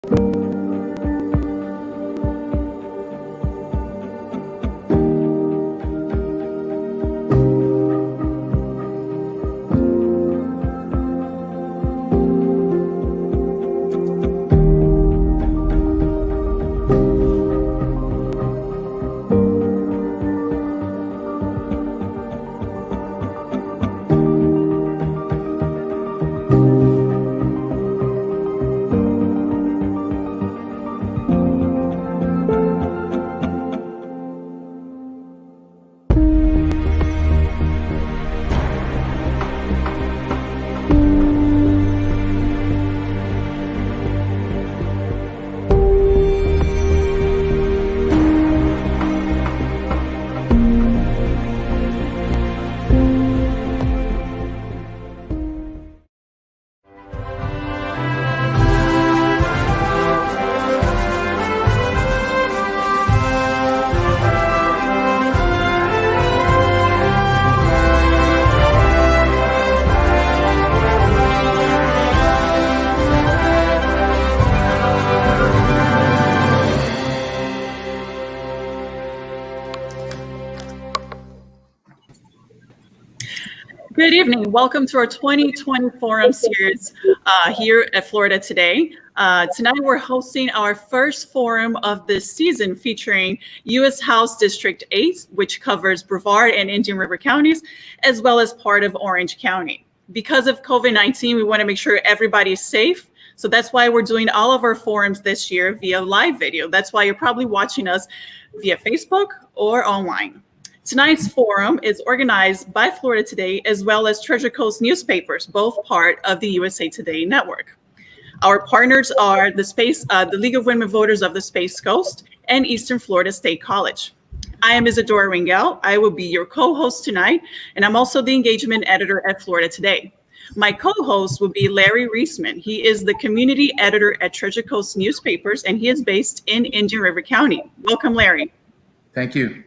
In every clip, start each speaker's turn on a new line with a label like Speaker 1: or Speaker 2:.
Speaker 1: Good evening. Welcome to our 2020 Forum series here at Florida Today. Tonight we're hosting our first forum of this season featuring U.S. House District 8, which covers Brevard and Indian River counties, as well as part of Orange County. Because of COVID-19, we want to make sure everybody's safe. So that's why we're doing all of our forums this year via live video. That's why you're probably watching us via Facebook or online. Tonight's forum is organized by Florida Today as well as Treasure Coast newspapers, both part of the USA Today network. Our partners are the League of Women Voters of the Space Coast and Eastern Florida State College. I am Isadora Ringel. I will be your co-host tonight, and I'm also the engagement editor at Florida Today. My co-host will be Larry Reisman. He is the community editor at Treasure Coast newspapers, and he is based in Indian River County. Welcome, Larry.
Speaker 2: Thank you.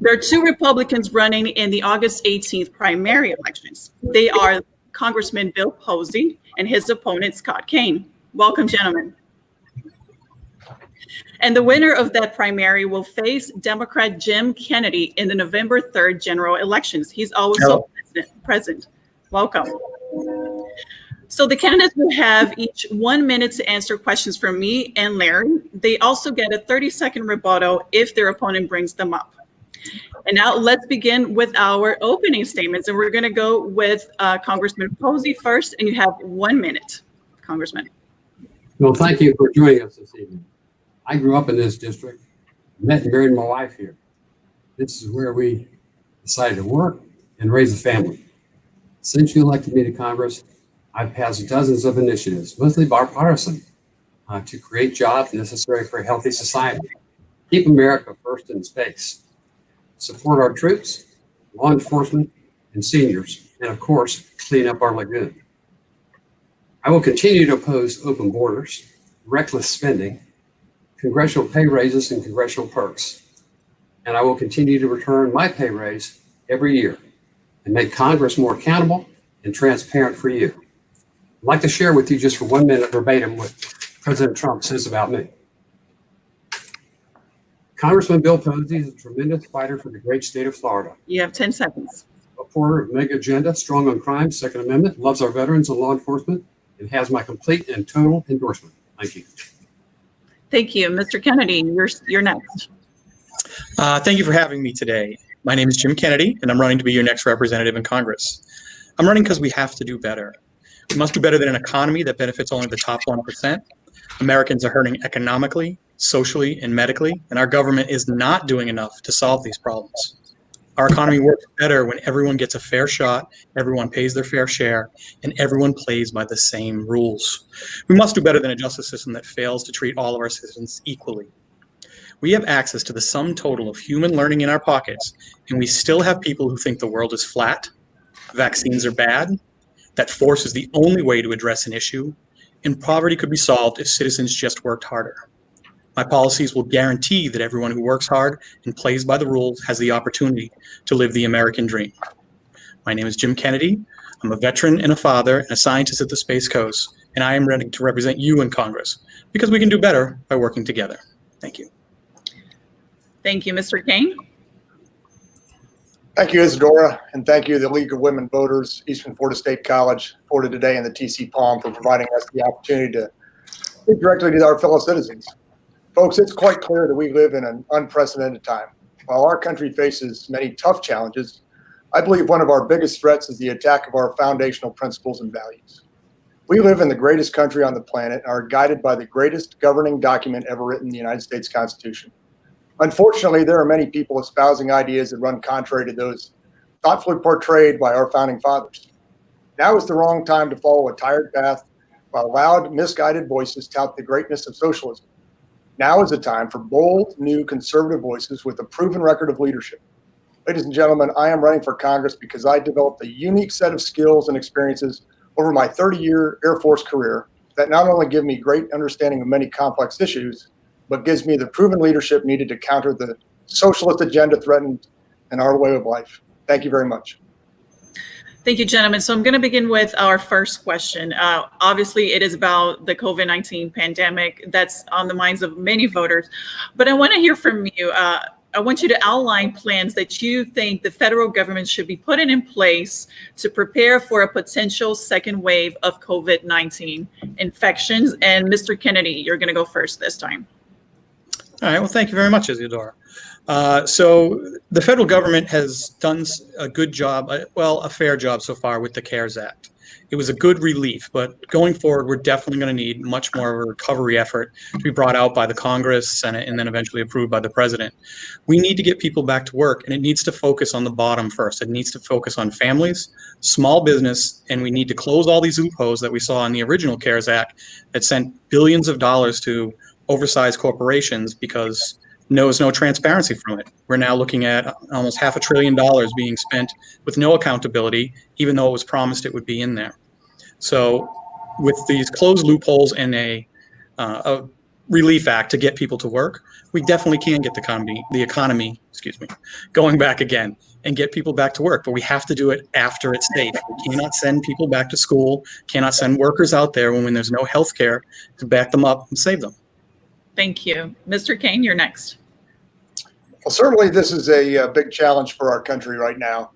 Speaker 1: There are two Republicans running in the August 18th primary elections. They are Congressman Bill Posey and his opponent, Scott Caine. Welcome, gentlemen. And the winner of that primary will face Democrat Jim Kennedy in the November 3rd general elections. He's also present. Welcome. So the candidates will have each 1 minute to answer questions from me and Larry. They also get a 30-second rebuttal if their opponent brings them up. And now let's begin with our opening statements. And we're going to go with Congressman Posey first, and you have 1 minute, Congressman.
Speaker 3: Well, thank you for joining us this evening. I grew up in this district, met and married my wife here. This is where we decided to work and raise a family. Since you elected me to Congress, I've passed dozens of initiatives, mostly bipartisan, to create jobs necessary for a healthy society, keep America first in space, support our troops, law enforcement, and seniors, and of course, clean up our lagoon. I will continue to oppose open borders, reckless spending, congressional pay raises, and congressional perks. And I will continue to return my pay raise every year and make Congress more accountable and transparent for you. I'd like to share with you just for 1 minute verbatim what President Trump says about me. Congressman Bill Posey is a tremendous fighter for the great state of Florida.
Speaker 1: You have 10 seconds.
Speaker 3: Supporter of MAGA agenda, strong on crime, Second Amendment, loves our veterans and law enforcement, and has my complete and total endorsement. Thank you.
Speaker 1: Thank you. Mr. Kennedy, you're next.
Speaker 4: Thank you for having me today. My name is Jim Kennedy, and I'm running to be your next representative in Congress. I'm running because we have to do better. We must do better than an economy that benefits only the top 1%. Americans are hurting economically, socially, and medically, and our government is not doing enough to solve these problems. Our economy works better when everyone gets a fair shot, everyone pays their fair share, and everyone plays by the same rules. We must do better than a justice system that fails to treat all of our citizens equally. We have access to the sum total of human learning in our pockets, and we still have people who think the world is flat, vaccines are bad, that force is the only way to address an issue, and poverty could be solved if citizens just worked harder. My policies will guarantee that everyone who works hard and plays by the rules has the opportunity to live the American dream. My name is Jim Kennedy. I'm a veteran and a father and a scientist at the Space Coast, and I am ready to represent you in Congress because we can do better by working together. Thank you.
Speaker 1: Thank you, Mr. Caine.
Speaker 2: Thank you, Isadora, and thank you, the League of Women Voters, Eastern Florida State College, Florida Today, and the TC Palm for providing us the opportunity to speak directly to our fellow citizens. Folks, it's quite clear that we live in an unprecedented time. While our country faces many tough challenges, I believe one of our biggest threats is the attack of our foundational principles and values. We live in the greatest country on the planet and are guided by the greatest governing document ever written, the United States Constitution. Unfortunately, there are many people espousing ideas that run contrary to those thoughtfully portrayed by our founding fathers. Now is the wrong time to follow a tired path while loud, misguided voices tout the greatness of socialism. Now is the time for bold, new conservative voices with a proven record of leadership. Ladies and gentlemen, I am running for Congress because I developed a unique set of skills and experiences over my 30-year Air Force career that not only give me great understanding of many complex issues, but gives me the proven leadership needed to counter the socialist agenda threatened in our way of life. Thank you very much.
Speaker 1: Thank you, gentlemen. So I'm going to begin with our first question. Obviously, it is about the COVID-19 pandemic that's on the minds of many voters. But I want to hear from you. I want you to outline plans that you think the federal government should be putting in place to prepare for a potential second wave of COVID-19 infections. And Mr. Kennedy, you're going to go first this time.
Speaker 4: All right, well, thank you very much, Isadora. So the federal government has done a good job, a fair job so far with the CARES Act. It was a good relief, but going forward, we're definitely going to need much more of a recovery effort to be brought out by the Congress, Senate, and then eventually approved by the president. We need to get people back to work, and it needs to focus on the bottom first. It needs to focus on families, small business, and we need to close all these loopholes that we saw in the original CARES Act that sent billions of dollars to oversized corporations because there was no transparency from it. We're now looking at almost $500 billion being spent with no accountability, even though it was promised it would be in there. So with these closed loopholes and a relief act to get people to work, we definitely can get the economy, going back again and get people back to work. But we have to do it after it's safe. We cannot send people back to school, cannot send workers out there when there's no health care to back them up and save them.
Speaker 1: Thank you. Mr. Caine, you're next.
Speaker 2: Well, certainly this is a big challenge for our country right now.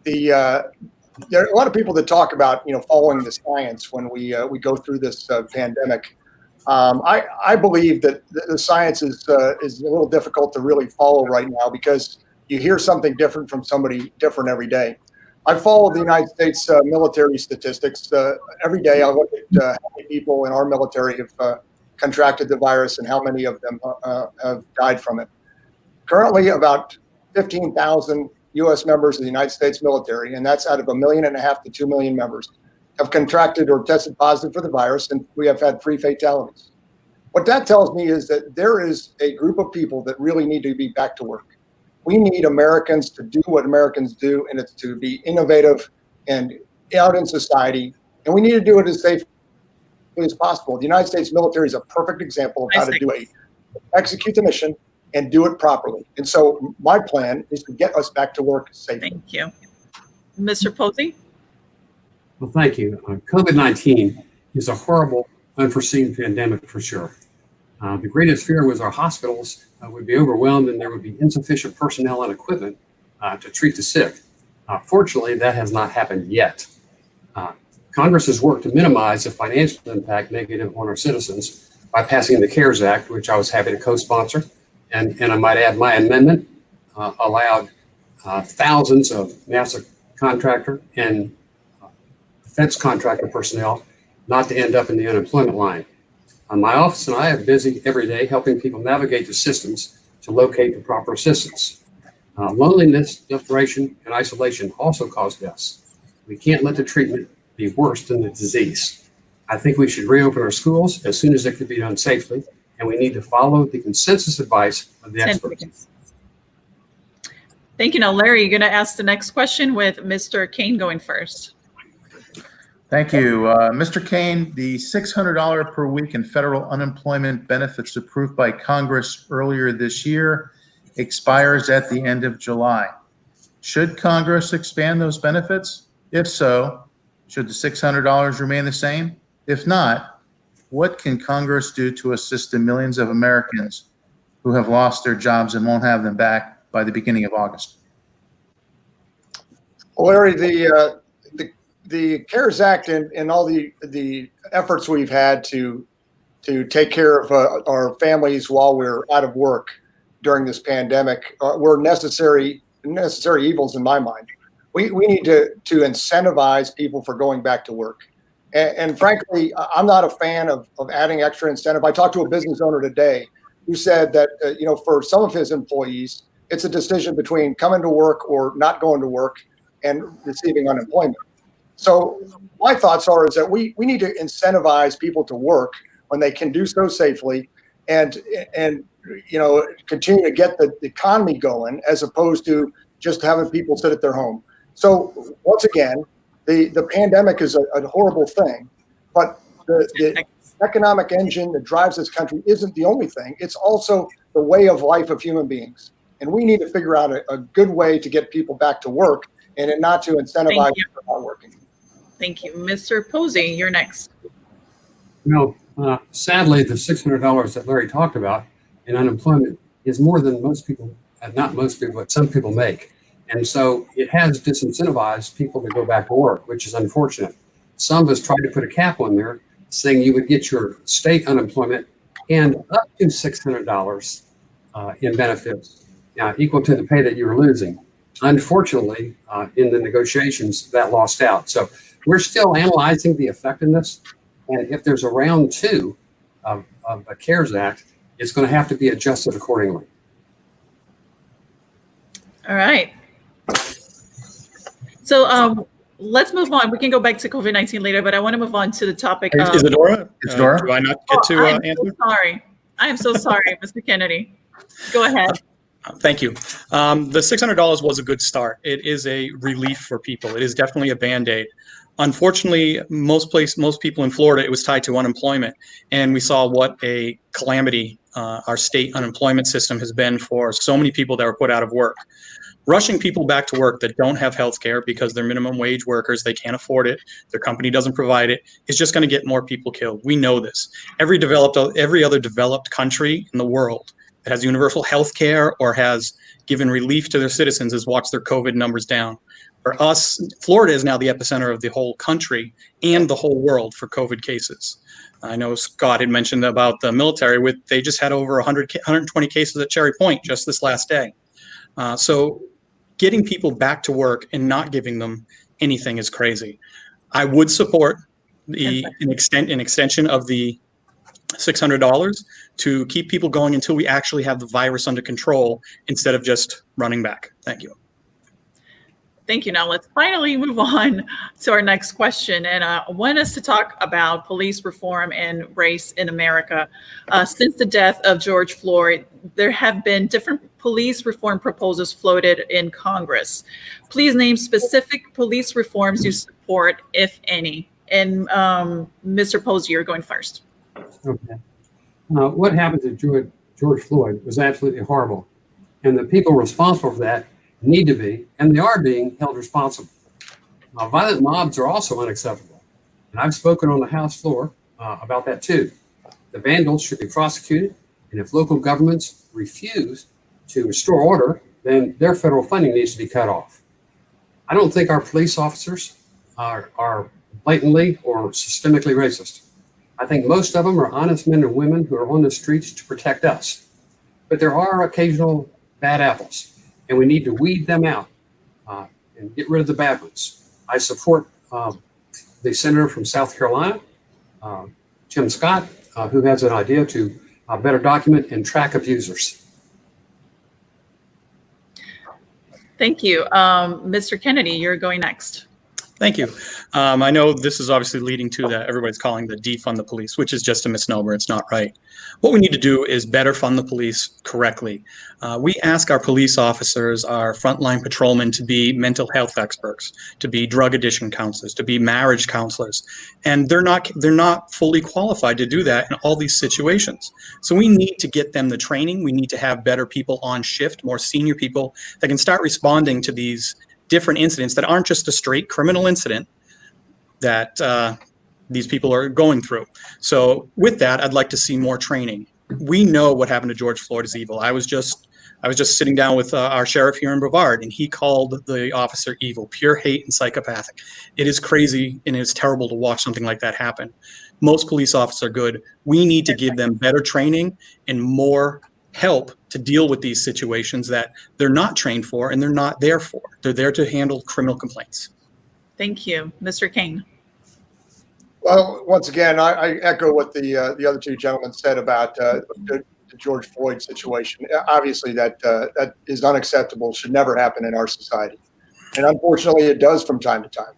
Speaker 2: There are a lot of people that talk about, following the science when we go through this pandemic. I believe that the science is a little difficult to really follow right now because you hear something different from somebody different every day. I follow the United States military statistics. Every day I look at how many people in our military have contracted the virus and how many of them have died from it. Currently, about 15,000 U.S. members of the United States military, and that's out of 1.5 million to 2 million members, have contracted or tested positive for the virus, and we have had 3 fatalities. What that tells me is that there is a group of people that really need to be back to work. We need Americans to do what Americans do, and it's to be innovative and out in society, and we need to do it as safely as possible. The United States military is a perfect example of how to execute the mission and do it properly. And so my plan is to get us back to work safely.
Speaker 1: Thank you. Mr. Posey?
Speaker 3: Well, thank you. COVID-19 is a horrible, unforeseen pandemic for sure. The greatest fear was our hospitals would be overwhelmed and there would be insufficient personnel and equipment to treat the sick. Fortunately, that has not happened yet. Congress has worked to minimize the financial impact negative on our citizens by passing the CARES Act, which I was happy to co-sponsor. And I might add, my amendment allowed thousands of NASA contractor and defense contractor personnel not to end up in the unemployment line. My office and I are busy every day helping people navigate the systems to locate the proper assistance. Loneliness, desperation, and isolation also cause deaths. We can't let the treatment be worse than the disease. I think we should reopen our schools as soon as it can be done safely, and we need to follow the consensus advice of the experts.
Speaker 1: Thank you. Now, Larry, you're going to ask the next question with Mr. Caine going first.
Speaker 5: Thank you. Mr. Caine, the $600 per week in federal unemployment benefits approved by Congress earlier this year expires at the end of July. Should Congress expand those benefits? If so, should the $600 remain the same? If not, what can Congress do to assist the millions of Americans who have lost their jobs and won't have them back by the beginning of August?
Speaker 2: Well, Larry, the CARES Act and all the efforts we've had to take care of our families while we're out of work during this pandemic were necessary evils in my mind. We need to incentivize people for going back to work. And frankly, I'm not a fan of adding extra incentive. I talked to a business owner today who said that, for some of his employees, it's a decision between coming to work or not going to work and receiving unemployment. So my thoughts is that we need to incentivize people to work when they can do so safely and continue to get the economy going, as opposed to just having people sit at their home. So once again, the pandemic is a horrible thing, but the economic engine that drives this country isn't the only thing. It's also the way of life of human beings. And we need to figure out a good way to get people back to work and not to incentivize people not working.
Speaker 1: Thank you. Mr. Posey, you're next.
Speaker 3: Sadly, the $600 that Larry talked about in unemployment is more than most people, not most people, but some people make. And so it has disincentivized people to go back to work, which is unfortunate. Some of us tried to put a cap on there saying you would get your state unemployment and up to $600 in benefits, equal to the pay that you were losing. Unfortunately, in the negotiations, that lost out. So we're still analyzing the effectiveness. And if there's a round two of a CARES Act, it's going to have to be adjusted accordingly.
Speaker 1: All right. So let's move on. We can go back to COVID-19 later, but I want to move on to the topic.
Speaker 4: Is it Dora?
Speaker 5: It's Dora.
Speaker 4: Do I not get to answer?
Speaker 1: So sorry. I am so sorry, Mr. Kennedy. Go ahead.
Speaker 4: Thank you. The $600 was a good start. It is a relief for people. It is definitely a Band-Aid. Unfortunately, most people in Florida, it was tied to unemployment. And we saw what a calamity our state unemployment system has been for so many people that were put out of work. Rushing people back to work that don't have health care because they're minimum wage workers, they can't afford it, their company doesn't provide it, is just going to get more people killed. We know this. Every other developed country in the world that has universal health care or has given relief to their citizens has watched their COVID numbers down. For us, Florida is now the epicenter of the whole country and the whole world for COVID cases. I know Scott had mentioned about the military. They just had over 120 cases at Cherry Point just this last day. So getting people back to work and not giving them anything is crazy. I would support an extension of the $600 to keep people going until we actually have the virus under control instead of just running back. Thank you.
Speaker 1: Thank you. Now let's finally move on to our next question. And I want us to talk about police reform and race in America. Since the death of George Floyd, there have been different police reform proposals floated in Congress. Please name specific police reforms you support, if any. And Mr. Posey, you're going first.
Speaker 3: Okay. What happened to George Floyd was absolutely horrible. And the people responsible for that need to be, and they are being held responsible. Violent mobs are also unacceptable. And I've spoken on the House floor about that too. The vandals should be prosecuted. And if local governments refuse to restore order, then their federal funding needs to be cut off. I don't think our police officers are blatantly or systemically racist. I think most of them are honest men and women who are on the streets to protect us. But there are occasional bad apples, and we need to weed them out and get rid of the bad ones. I support the senator from South Carolina, Tim Scott, who has an idea to better document and track abusers.
Speaker 1: Thank you. Mr. Kennedy, you're going next.
Speaker 4: Thank you. I know this is obviously leading to that everybody's calling the defund the police, which is just a misnomer. It's not right. What we need to do is better fund the police correctly. We ask our police officers, our frontline patrolmen, to be mental health experts, to be drug addiction counselors, to be marriage counselors, and they're not fully qualified to do that in all these situations. So we need to get them the training. We need to have better people on shift, more senior people that can start responding to these different incidents that aren't just a straight criminal incident that these people are going through. So with that, I'd like to see more training. We know what happened to George Floyd is evil. I was just sitting down with our sheriff here in Brevard, and he called the officer evil, pure hate and psychopathic. It is crazy and it's terrible to watch something like that happen. Most police officers are good. We need to give them better training and more help to deal with these situations that they're not trained for and they're not there for. They're there to handle criminal complaints.
Speaker 1: Thank you. Mr. Caine.
Speaker 2: Well, once again, I echo what the other two gentlemen said about the George Floyd situation. Obviously, that is unacceptable, should never happen in our society. And unfortunately, it does from time to time.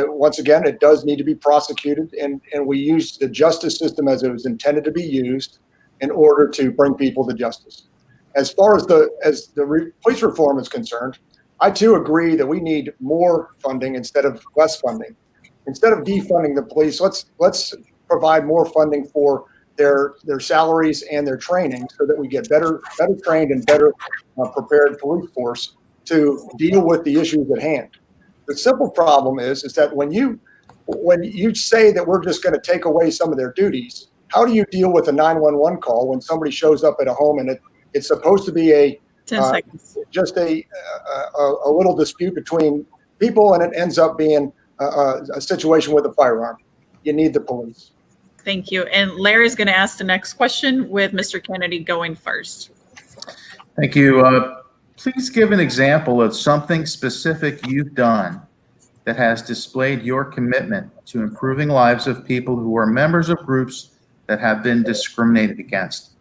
Speaker 2: Once again, it does need to be prosecuted, and we use the justice system as it was intended to be used in order to bring people to justice. As far as the police reform is concerned, I too agree that we need more funding instead of less funding. Instead of defunding the police, let's provide more funding for their salaries and their training, so that we get better trained and better prepared police force to deal with the issues at hand. The simple problem is that when you say that we're just going to take away some of their duties, how do you deal with a 911 call when somebody shows up at a home and it's supposed to be
Speaker 1: 10 seconds.
Speaker 2: Just a little dispute between people, and it ends up being a situation with a firearm? You need the police.
Speaker 1: Thank you. And Larry's going to ask the next question, with Mr. Kennedy going first.
Speaker 5: Thank you. Please give an example of something specific you've done that has displayed your commitment to improving lives of people who are members of groups that have been discriminated against.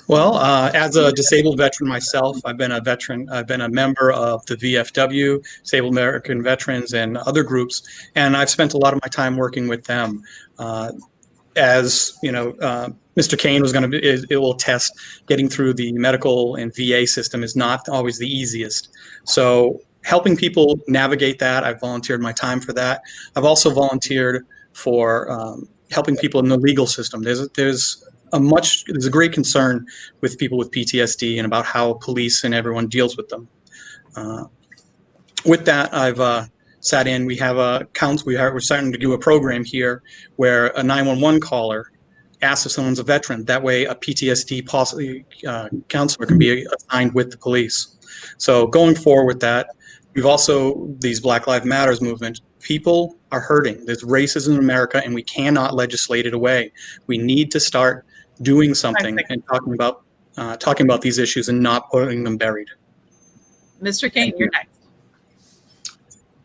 Speaker 4: Well, as a disabled veteran myself, I've been a veteran. I've been a member of the VFW, Disabled American Veterans, and other groups, and I've spent a lot of my time working with them. As you know, Mr. Caine it will attest, getting through the medical and VA system is not always the easiest. So helping people navigate that, I've volunteered my time for that. I've also volunteered for helping people in the legal system. There's a great concern with people with PTSD and about how police and everyone deals with them. With that, I've sat in. We have a council. We're starting to do a program here where a 911 caller asks if someone's a veteran. That way, a PTSD counselor can be assigned with the police. So going forward with that, we've also, these Black Lives Matters movement. People are hurting. There's racism in America, and we cannot legislate it away. We need to start doing something and talking about these issues and not putting them buried.
Speaker 1: Mr. Caine, you're next.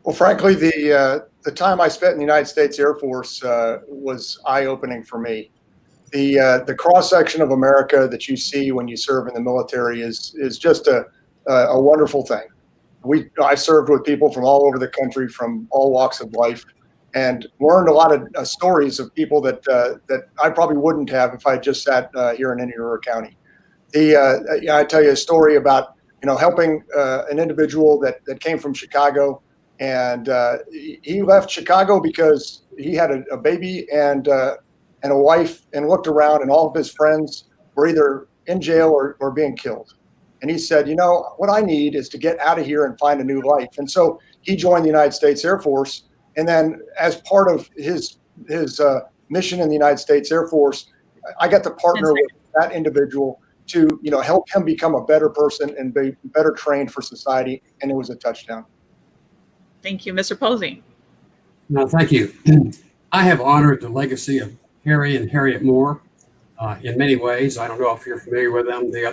Speaker 2: Well, frankly, the time I spent in the United States Air Force was eye-opening for me. The cross-section of America that you see when you serve in the military is just a wonderful thing. I served with people from all over the country, from all walks of life, and learned a lot of stories of people that I probably wouldn't have if I just sat here in Indian River County. I tell you a story about helping an individual that came from Chicago, and he left Chicago because he had a baby and a wife, and looked around, and all of his friends were either in jail or being killed. And he said, what I need is to get out of here and find a new life. And so he joined the United States Air Force. And then as part of his mission in the United States Air Force, I got to partner with that individual to help him become a better person and be better trained for society. And it was a touchdown.
Speaker 1: Thank you. Mr. Posey.
Speaker 3: No, thank you. I have honored the legacy of Harry and Harriet Moore in many ways. I don't know if you're familiar with them. They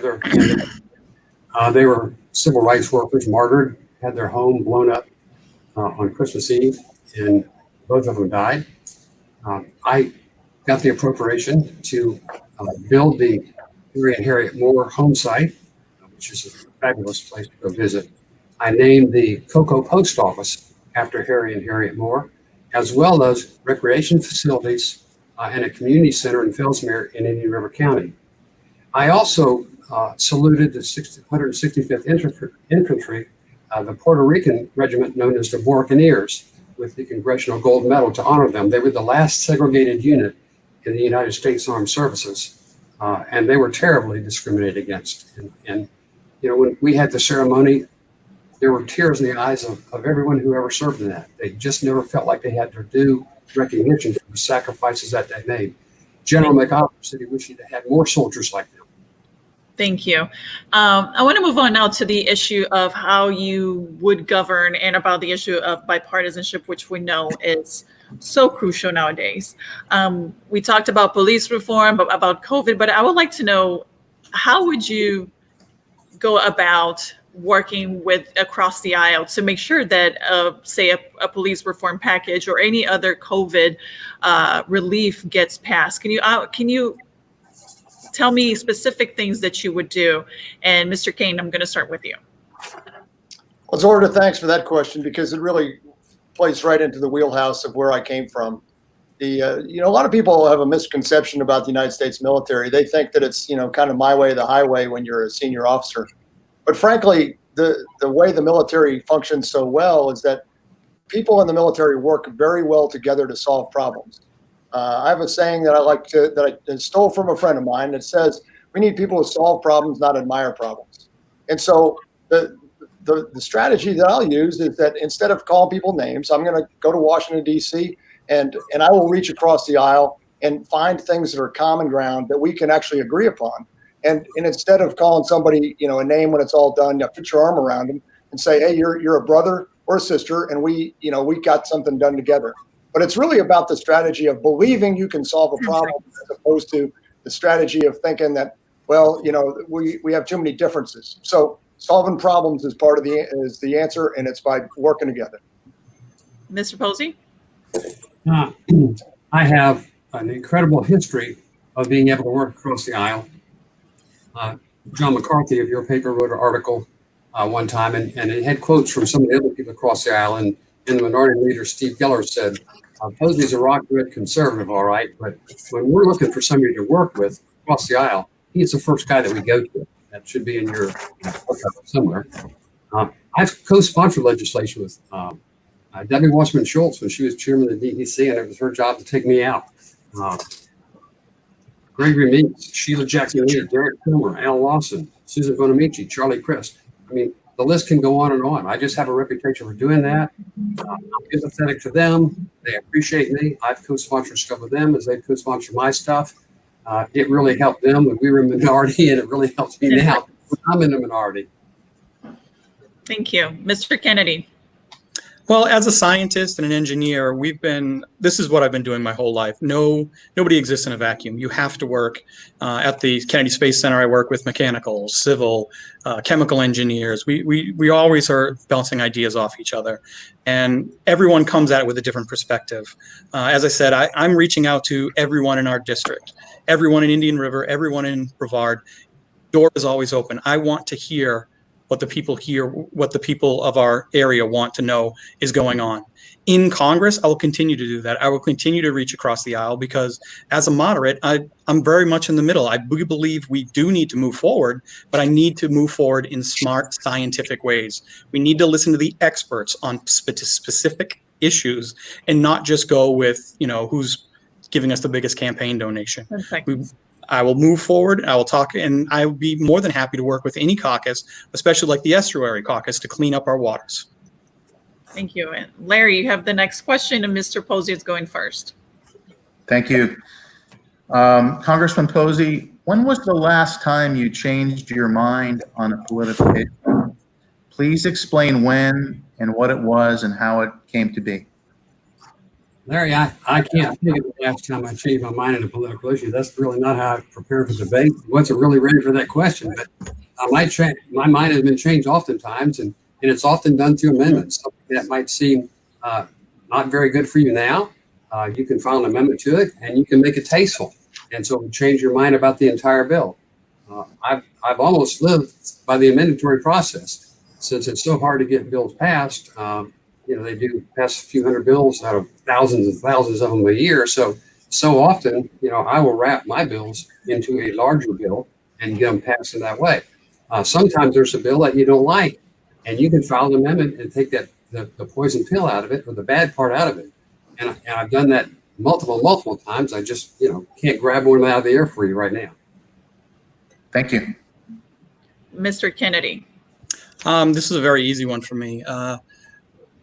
Speaker 3: were civil rights workers, martyred, had their home blown up on Christmas Eve, and both of them died. I got the appropriation to build the Harry and Harriet Moore home site, which is a fabulous place to go visit. I named the Cocoa Post Office after Harry and Harriet Moore, as well as recreation facilities and a community center in Fellsmere in Indian River County. I also saluted the 165th Infantry, the Puerto Rican regiment known as the Buccaneers, with the Congressional Gold Medal to honor them. They were the last segregated unit in the United States Armed Services, and they were terribly discriminated against. And when we had the ceremony, there were tears in the eyes of everyone who ever served in that. They just never felt like they had their due recognition for the sacrifices that they made. General McAuliffe said he wished he had more soldiers like them.
Speaker 1: Thank you. I want to move on now to the issue of how you would govern and about the issue of bipartisanship, which we know is so crucial nowadays. We talked about police reform, about COVID, but I would like to know, how would you go about working with across the aisle to make sure that, say, a police reform package or any other COVID relief gets passed? Can you tell me specific things that you would do? And Mr. Caine, I'm going to start with you.
Speaker 2: Well, Zorda, thanks for that question, because it really plays right into the wheelhouse of where I came from. A lot of people have a misconception about the United States military. They think that it's, kind of my way or the highway when you're a senior officer. But frankly, the way the military functions so well is that people in the military work very well together to solve problems. I have a saying that I stole from a friend of mine that says, we need people who solve problems, not admire problems. And so the strategy that I'll use is that instead of calling people names, I'm going to go to Washington, D.C., and I will reach across the aisle and find things that are common ground that we can actually agree upon. And instead of calling somebody, a name when it's all done, put your arm around them and say, hey, you're a brother or a sister, and we got something done together. But it's really about the strategy of believing you can solve a problem as opposed to the strategy of thinking that, well, we have too many differences. So solving problems is part of the answer, and it's by working together.
Speaker 1: Mr. Posey?
Speaker 3: I have an incredible history of being able to work across the aisle. John McCarthy of your paper wrote an article one time, and it had quotes from some of the other people across the aisle. And the minority leader, Steve Geller, said, Posey's a rock red conservative, all right, but when we're looking for somebody to work with across the aisle, he's the first guy that we go to. That should be in your somewhere. I've co-sponsored legislation with Debbie Wasserman Schultz when she was chairman of the DEC, and it was her job to take me out. Gregory Meeks, Sheila Jackson Lee, Derek Kilmer, Al Lawson, Susan Bonamici, Charlie Crist. I mean, the list can go on and on. I just have a reputation for doing that. I'm empathetic to them. They appreciate me. I've co-sponsored stuff with them as they co-sponsor my stuff. It really helped them when we were a minority, and it really helps me now when I'm in a minority.
Speaker 1: Thank you. Mr. Kennedy.
Speaker 4: Well, as a scientist and an engineer, this is what I've been doing my whole life. Nobody exists in a vacuum. You have to work. At the Kennedy Space Center, I work with mechanical, civil, chemical engineers. We always are bouncing ideas off each other, and everyone comes at it with a different perspective. As I said, I'm reaching out to everyone in our district, everyone in Indian River, everyone in Brevard. Door is always open. I want to hear what the people of our area want to know is going on. In Congress, I will continue to do that. I will continue to reach across the aisle because as a moderate, I'm very much in the middle. I believe we do need to move forward, but I need to move forward in smart, scientific ways. We need to listen to the experts on specific issues and not just go with, who's giving us the biggest campaign donation. I will move forward. I will talk, and I will be more than happy to work with any caucus, especially like the Estuary Caucus, to clean up our waters.
Speaker 1: Thank you. And Larry, you have the next question, and Mr. Posey is going first.
Speaker 5: Thank you. Congressman Posey, when was the last time you changed your mind on a political issue? Please explain when and what it was and how it came to be.
Speaker 3: Larry, I can't think of the last time I changed my mind on a political issue. That's really not how I prepare for debate. I wasn't really ready for that question, but my mind has been changed oftentimes, and it's often done through amendments. Something that might seem not very good for you now, you can file an amendment to it, and you can make it tasteful, and so change your mind about the entire bill. I've almost lived by the amendatory process, since it's so hard to get bills passed. They do pass a few hundred bills out of thousands and thousands of them a year. So often, I will wrap my bills into a larger bill and get them passed in that way. Sometimes there's a bill that you don't like, and you can file an amendment and take the poison pill out of it, or the bad part out of it. And I've done that multiple times. I just, can't grab one out of the air for you right now.
Speaker 5: Thank you.
Speaker 1: Mr. Kennedy.
Speaker 4: This is a very easy one for me.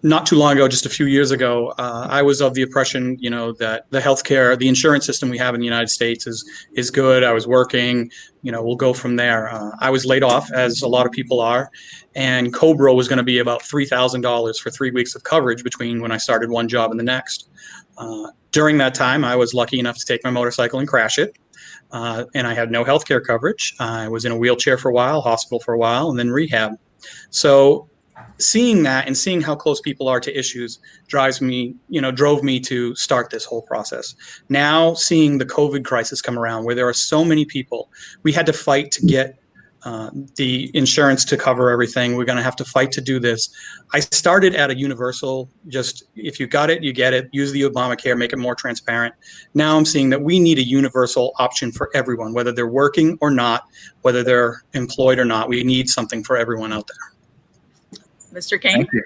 Speaker 4: Not too long ago, just a few years ago, I was of the impression, that the healthcare, the insurance system we have in the United States is good. I was working, we'll go from there. I was laid off, as a lot of people are, and COBRA was going to be about $3,000 for 3 weeks of coverage between when I started one job and the next. During that time, I was lucky enough to take my motorcycle and crash it, and I had no healthcare coverage. I was in a wheelchair for a while, hospital for a while, and then rehab. So seeing that and seeing how close people are to issues drove me to start this whole process. Now seeing the COVID crisis come around, where there are so many people, we had to fight to get the insurance to cover everything. We're going to have to fight to do this. I started at a universal, just if you got it, you get it, use the Obamacare, make it more transparent. Now I'm seeing that we need a universal option for everyone, whether they're working or not, whether they're employed or not. We need something for everyone out there.
Speaker 1: Mr. Caine?
Speaker 5: Thank you.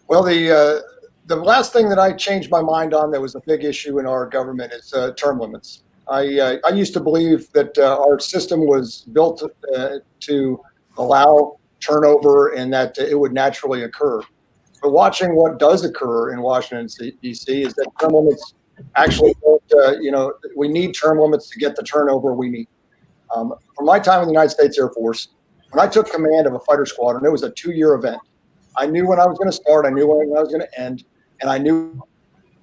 Speaker 2: Well, the last thing that I changed my mind on that was a big issue in our government is term limits. I used to believe that our system was built to allow turnover and that it would naturally occur. But watching what does occur in Washington, D.C. is that term limits actually don't, we need term limits to get the turnover we need. From my time in the United States Air Force, when I took command of a fighter squadron, it was a 2-year event. I knew when I was going to start, I knew when I was going to end, and I knew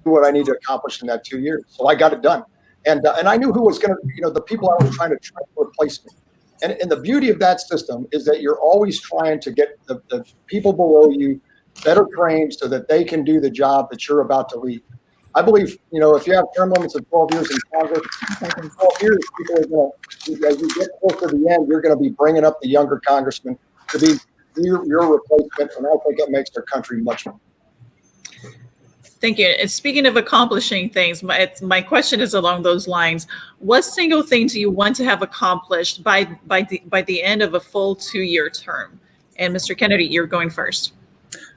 Speaker 2: what I needed to accomplish in that 2 years. So I got it done. And I knew who was going to, the people I was trying to train to replace me. And the beauty of that system is that you're always trying to get the people below you better trained so that they can do the job that you're about to lead. I believe, if you have term limits of 12 years in Congress, in 12 years, people are going to, as you get close to the end, you're going to be bringing up the younger congressman to be your replacement, and I think it makes their country much more.
Speaker 1: Thank you. And speaking of accomplishing things, my question is along those lines. What single thing do you want to have accomplished by the end of a full 2-year term? And Mr. Kennedy, you're going first.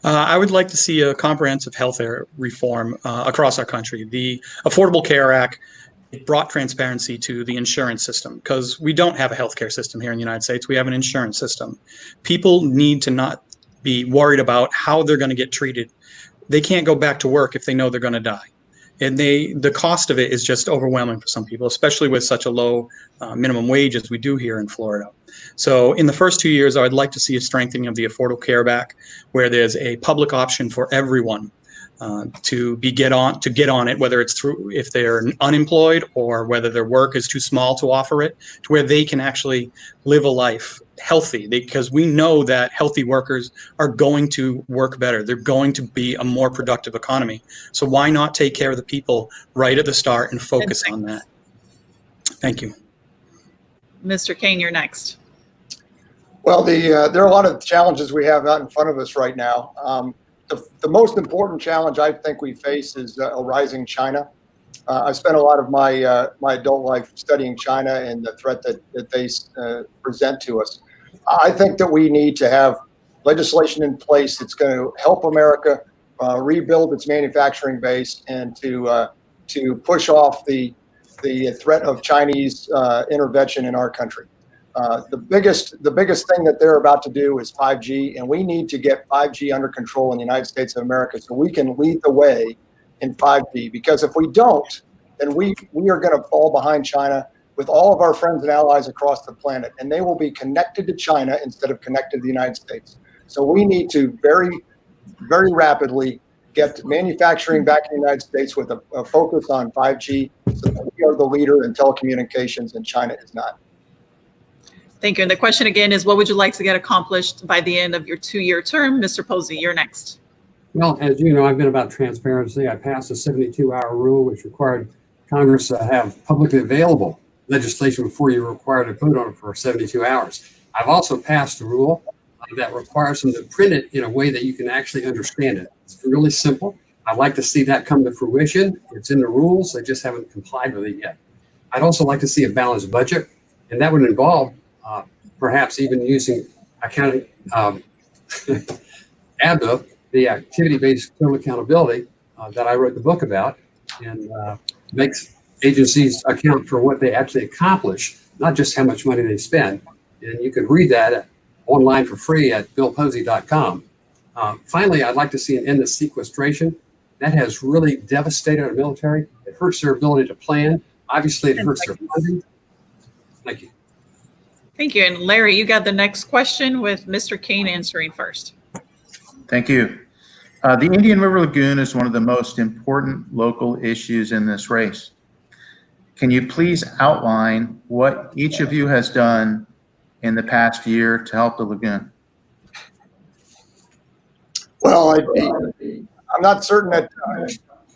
Speaker 4: I would like to see a comprehensive health care reform across our country. The Affordable Care Act, it brought transparency to the insurance system because we don't have a healthcare system here in the United States. We have an insurance system. People need to not be worried about how they're going to get treated. They can't go back to work if they know they're going to die. And the cost of it is just overwhelming for some people, especially with such a low minimum wage as we do here in Florida. So in the first 2 years, I would like to see a strengthening of the Affordable Care Act, where there's a public option for everyone to get on it, whether it's if they're unemployed or whether their work is too small to offer it, to where they can actually live a life healthy, because we know that healthy workers are going to work better. They're going to be a more productive economy. So why not take care of the people right at the start and focus on that? Thank you.
Speaker 1: Mr. Caine, you're next.
Speaker 2: Well, there are a lot of challenges we have out in front of us right now. The most important challenge I think we face is a rising China. I spent a lot of my adult life studying China and the threat that they present to us. I think that we need to have legislation in place that's going to help America rebuild its manufacturing base and to push off the threat of Chinese intervention in our country. The biggest thing that they're about to do is 5G, and we need to get 5G under control in the United States of America so we can lead the way in 5G. Because if we don't, then we are going to fall behind China with all of our friends and allies across the planet, and they will be connected to China instead of connected to the United States. So we need to very, very rapidly get manufacturing back in the United States with a focus on 5G so that we are the leader in telecommunications and China is not.
Speaker 1: Thank you. And the question again is, what would you like to get accomplished by the end of your 2-year term? Mr. Posey, you're next.
Speaker 3: Well, as you know, I've been about transparency. I passed a 72-hour rule, which required Congress to have publicly available legislation before you were required to vote on it for 72 hours. I've also passed a rule that requires them to print it in a way that you can actually understand it. It's really simple. I'd like to see that come to fruition. It's in the rules. They just haven't complied with it yet. I'd also like to see a balanced budget, and that would involve perhaps even using accounting ABDA, the activity-based total accountability that I wrote the book about, and makes agencies account for what they actually accomplish, not just how much money they spend. And you could read that online for free at billposey.com. Finally, I'd like to see an end to sequestration. That has really devastated our military. It hurts their ability to plan. Obviously, it hurts their funding. Thank you.
Speaker 1: Thank you. And Larry, you got the next question with Mr. Caine answering first.
Speaker 5: Thank you. The Indian River Lagoon is one of the most important local issues in this race. Can you please outline what each of you has done in the past year to help the lagoon?
Speaker 2: Well, I'm not certain that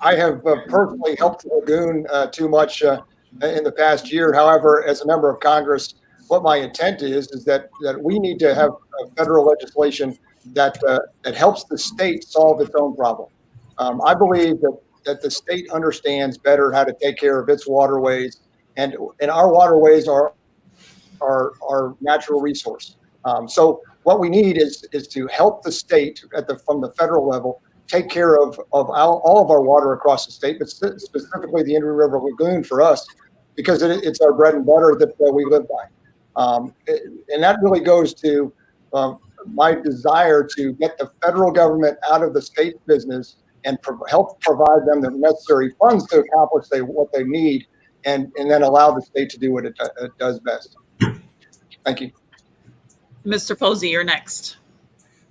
Speaker 2: I have personally helped the lagoon too much in the past year. However, as a member of Congress, what my intent is that we need to have federal legislation that helps the state solve its own problem. I believe that the state understands better how to take care of its waterways, and our waterways are our natural resource. So what we need is to help the state from the federal level take care of all of our water across the state, but specifically the Indian River Lagoon for us, because it's our bread and butter that we live by. And that really goes to my desire to get the federal government out of the state business and help provide them the necessary funds to accomplish what they need, and then allow the state to do what it does best. Thank you.
Speaker 1: Mr. Posey, you're next.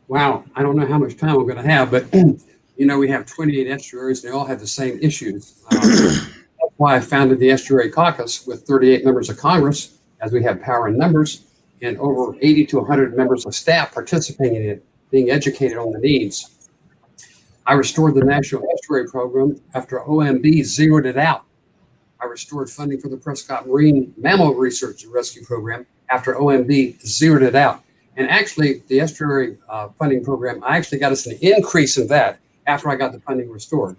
Speaker 3: Wow, I don't know how much time we're going to have, but you know, we have 28 estuaries. They all have the same issues. That's why I founded the Estuary Caucus with 38 members of Congress, as we have power in numbers, and over 80 to 100 members of staff participating in it, being educated on the needs. I restored the National Estuary Program after OMB zeroed it out. I restored funding for the Prescott Marine Mammal Research and Rescue Program after OMB zeroed it out. And actually, the estuary funding program, I actually got us an increase in that after I got the funding restored.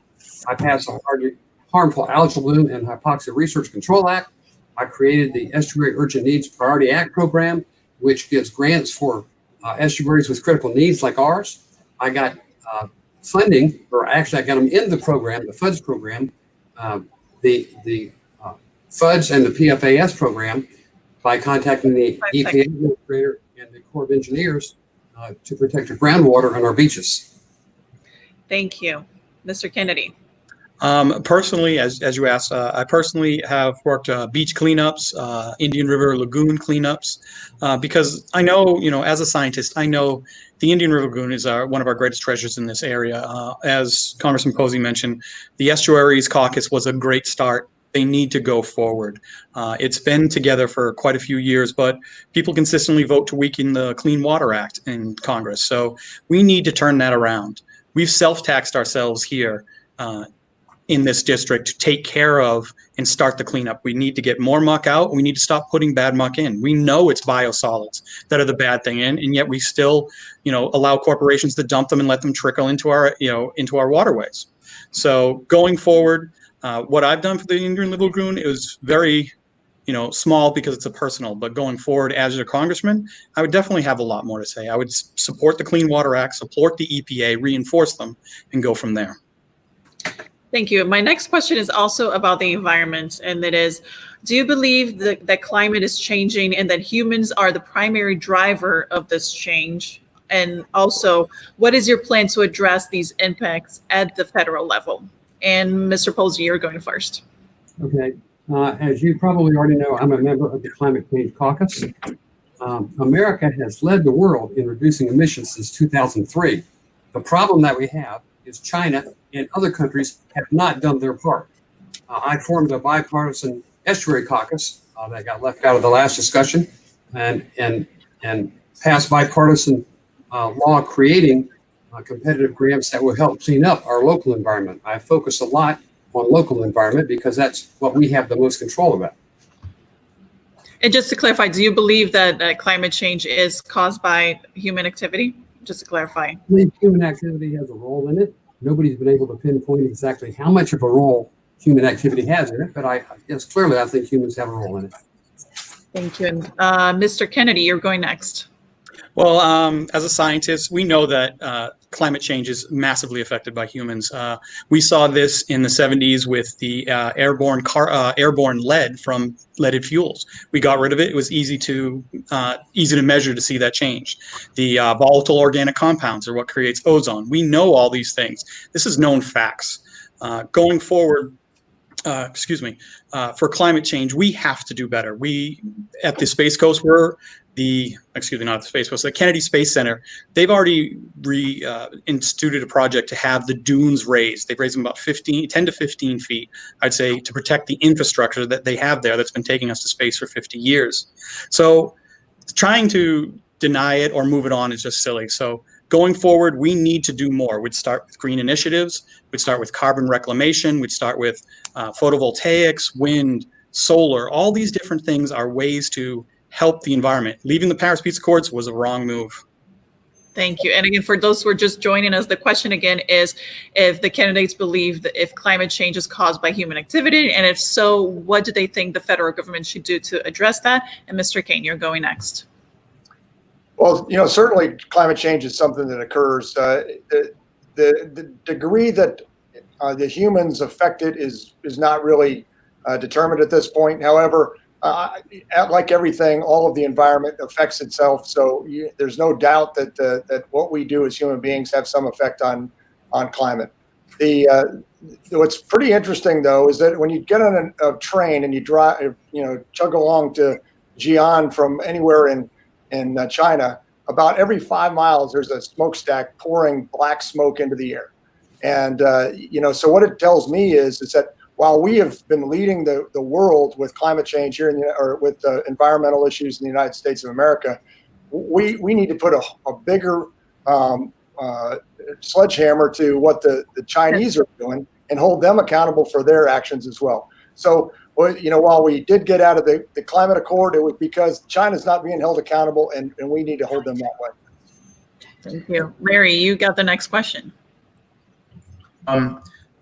Speaker 3: I passed the Harmful Algal Bloom and Hypoxia Research Control Act. I created the Estuary Urgent Needs Priority Act program, which gives grants for estuaries with critical needs like ours. I got funding, or actually I got them in the program, the FUDS program, the FUDS and the PFAS program, by contacting the EPA administrator and the Corps of Engineers to protect the groundwater on our beaches.
Speaker 1: Thank you. Mr. Kennedy.
Speaker 4: Personally, as you asked, I personally have worked beach cleanups, Indian River Lagoon cleanups, because I know, as a scientist, I know the Indian River Lagoon is one of our greatest treasures in this area. As Congressman Posey mentioned, the Estuaries Caucus was a great start. They need to go forward. It's been together for quite a few years, but people consistently vote to weaken the Clean Water Act in Congress. So we need to turn that around. We've self-taxed ourselves here in this district to take care of and start the cleanup. We need to get more muck out. We need to stop putting bad muck in. We know it's biosolids that are the bad thing in, and yet we still, allow corporations to dump them and let them trickle into our waterways. So going forward, what I've done for the Indian River Lagoon is very, small because it's a personal, but going forward as a congressman, I would definitely have a lot more to say. I would support the Clean Water Act, support the EPA, reinforce them, and go from there.
Speaker 1: Thank you. My next question is also about the environment, and that is, do you believe that climate is changing and that humans are the primary driver of this change? And also, what is your plan to address these impacts at the federal level? And Mr. Posey, you're going first.
Speaker 3: Okay. As you probably already know, I'm a member of the Climate Change Caucus. America has led the world in reducing emissions since 2003. The problem that we have is China and other countries have not done their part. I formed a bipartisan estuary caucus that got left out of the last discussion, and passed bipartisan law creating competitive grants that will help clean up our local environment. I focus a lot on local environment because that's what we have the most control about.
Speaker 1: And just to clarify, do you believe that climate change is caused by human activity? Just to clarify.
Speaker 3: I believe human activity has a role in it. Nobody's been able to pinpoint exactly how much of a role human activity has in it, but yes, clearly I think humans have a role in it.
Speaker 1: Thank you. And Mr. Kennedy, you're going next.
Speaker 4: Well, as a scientist, we know that climate change is massively affected by humans. We saw this in the 70s with the airborne lead from leaded fuels. We got rid of it. It was easy to measure to see that change. The volatile organic compounds are what creates ozone. We know all these things. This is known facts. Going forward, for climate change, we have to do better. We, at the Space Coast, the Kennedy Space Center, they've already instituted a project to have the dunes raised. They've raised them about 10 to 15 feet, I'd say, to protect the infrastructure that they have there that's been taking us to space for 50 years. So trying to deny it or move it on is just silly. So going forward, we need to do more. We'd start with green initiatives. We'd start with carbon reclamation. We'd start with photovoltaics, wind, solar. All these different things are ways to help the environment. Leaving the Paris Peace Accords was a wrong move.
Speaker 1: Thank you. And again, for those who are just joining us, the question again is if the candidates believe that if climate change is caused by human activity, and if so, what do they think the federal government should do to address that? And Mr. Caine, you're going next.
Speaker 2: Well, certainly climate change is something that occurs. The degree that the humans affected is not really determined at this point. However, like everything, all of the environment affects itself. So there's no doubt that what we do as human beings have some effect on climate. What's pretty interesting though is that when you get on a train and you drive, chug along to Xi'an from anywhere in China, about every 5 miles there's a smokestack pouring black smoke into the air. And so what it tells me is that while we have been leading the world with climate change here or with environmental issues in the United States of America, we need to put a bigger sledgehammer to what the Chinese are doing and hold them accountable for their actions as well. So, while we did get out of the climate accord, it was because China's not being held accountable, and we need to hold them that way.
Speaker 1: Thank you. Larry, you got the next question.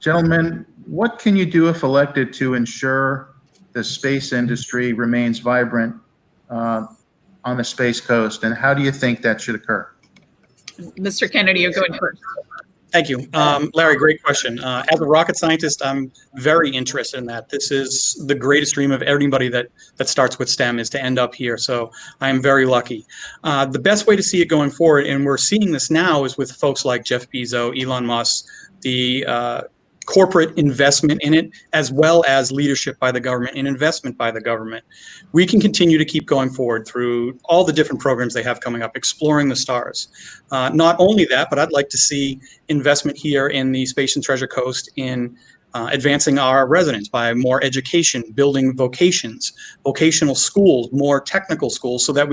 Speaker 5: Gentlemen, what can you do if elected to ensure the space industry remains vibrant on the Space Coast, and how do you think that should occur?
Speaker 1: Mr. Kennedy, you're going first.
Speaker 4: Thank you. Larry, great question. As a rocket scientist, I'm very interested in that. This is the greatest dream of anybody that starts with STEM, is to end up here. So I am very lucky. The best way to see it going forward, and we're seeing this now, is with folks like Jeff Bezos, Elon Musk, the corporate investment in it, as well as leadership by the government and investment by the government. We can continue to keep going forward through all the different programs they have coming up, exploring the stars. Not only that, but I'd like to see investment here in the Space and Treasure Coast in advancing our residents by more education, building vocational schools, more technical schools, so that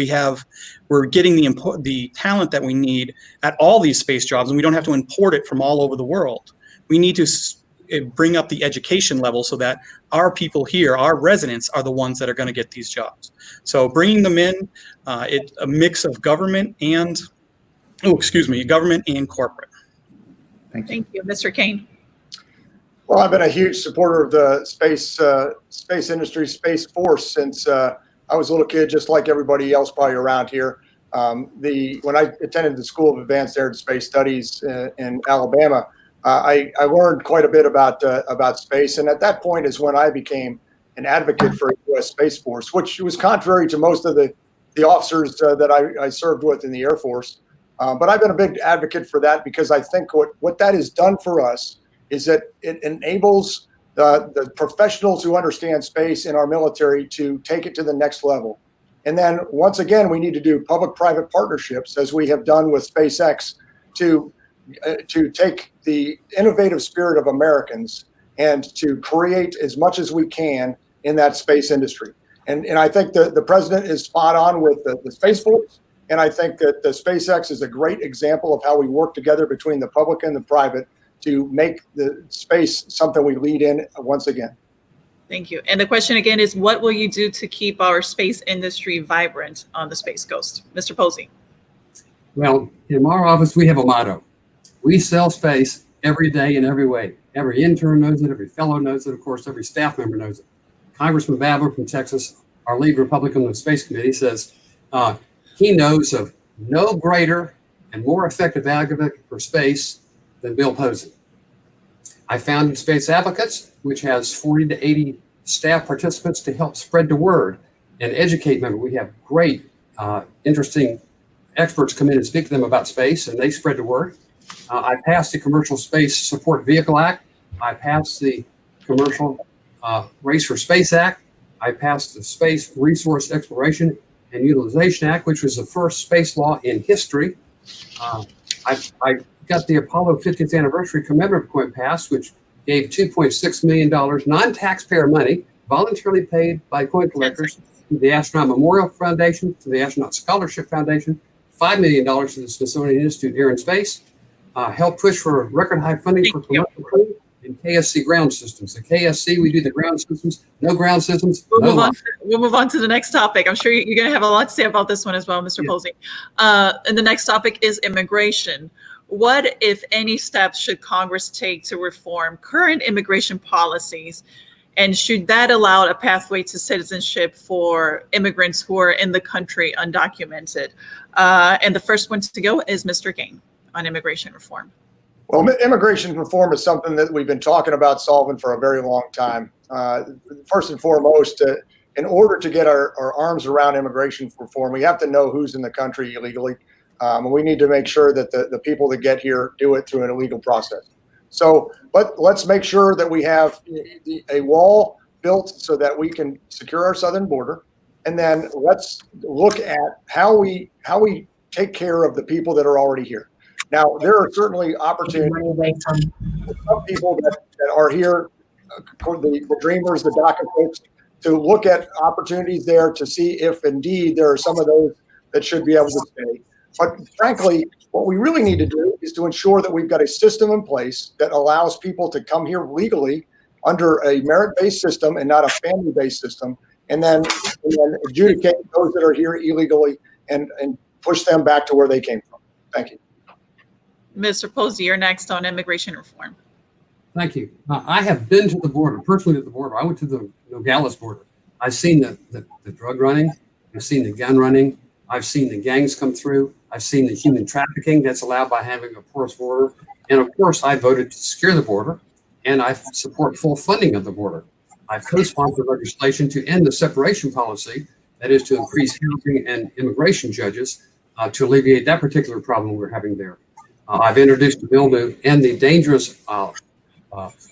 Speaker 4: we're getting the talent that we need at all these space jobs, and we don't have to import it from all over the world. We need to bring up the education level so that our people here, our residents, are the ones that are going to get these jobs. So bringing them in, it's a mix of government and corporate.
Speaker 1: Thank you. Mr. Caine.
Speaker 2: Well, I've been a huge supporter of the space industry, Space Force, since I was a little kid, just like everybody else probably around here. When I attended the School of Advanced Air and Space Studies in Alabama, I learned quite a bit about space, and at that point is when I became an advocate for a U.S. Space Force, which was contrary to most of the officers that I served with in the Air Force. But I've been a big advocate for that because I think what that has done for us is that it enables the professionals who understand space in our military to take it to the next level. And then once again, we need to do public-private partnerships, as we have done with SpaceX, to take the innovative spirit of Americans and to create as much as we can in that space industry. And I think the president is spot on with the Space Force. And I think that the SpaceX is a great example of how we work together between the public and the private to make the space something we lead in once again.
Speaker 1: Thank you. And the question again is, what will you do to keep our space industry vibrant on the Space Coast? Mr. Posey.
Speaker 3: Well, in our office, we have a motto. We sell space every day in every way. Every intern knows it. Every fellow knows it. Of course, every staff member knows it. Congressman Babler from Texas, our lead Republican on the Space Committee, says he knows of no greater and more effective advocate for space than Bill Posey. I founded Space Advocates, which has 40 to 80 staff participants to help spread the word and educate members. We have great, interesting experts come in and speak to them about space, and they spread the word. I passed the Commercial Space Support Vehicle Act. I passed the Commercial Race for Space Act. I passed the Space Resource Exploration and Utilization Act, which was the first space law in history. I got the Apollo 50th anniversary commemorative point passed, which gave $2.6 million non-taxpayer money, voluntarily paid by coin collectors, to the Astronaut Memorial Foundation, to the Astronaut Scholarship Foundation, $5 million to the Smithsonian Institute Air and Space, helped push for record high funding for commercial crew and KSC ground systems. The KSC, we do the ground systems, no ground systems.
Speaker 1: We'll move on to the next topic. I'm sure you're going to have a lot to say about this one as well, Mr. Posey. And the next topic is immigration. What, if any, steps should Congress take to reform current immigration policies? And should that allow a pathway to citizenship for immigrants who are in the country undocumented? And the first one to go is Mr. Caine on immigration reform.
Speaker 2: Well, immigration reform is something that we've been talking about solving for a very long time. First and foremost, in order to get our arms around immigration reform, we have to know who's in the country illegally. And we need to make sure that the people that get here do it through an illegal process. So, but let's make sure that we have a wall built so that we can secure our southern border. And then let's look at how we take care of the people that are already here. Now, there are certainly opportunities for some people that are here, the dreamers, the DACA folks, to look at opportunities there to see if indeed there are some of those that should be able to stay. But frankly, what we really need to do is to ensure that we've got a system in place that allows people to come here legally under a merit-based system and not a family-based system, and then adjudicate those that are here illegally and push them back to where they came from. Thank you.
Speaker 1: Mr. Posey, you're next on immigration reform.
Speaker 3: Thank you. I have been to the border, personally to the border. I went to the Nogales border. I've seen the drug running. I've seen the gun running. I've seen the gangs come through. I've seen the human trafficking that's allowed by having a porous border. And of course, I voted to secure the border, and I support full funding of the border. I've co-sponsored legislation to end the separation policy, that is to increase housing and immigration judges to alleviate that particular problem we're having there. I've introduced a bill to end the dangerous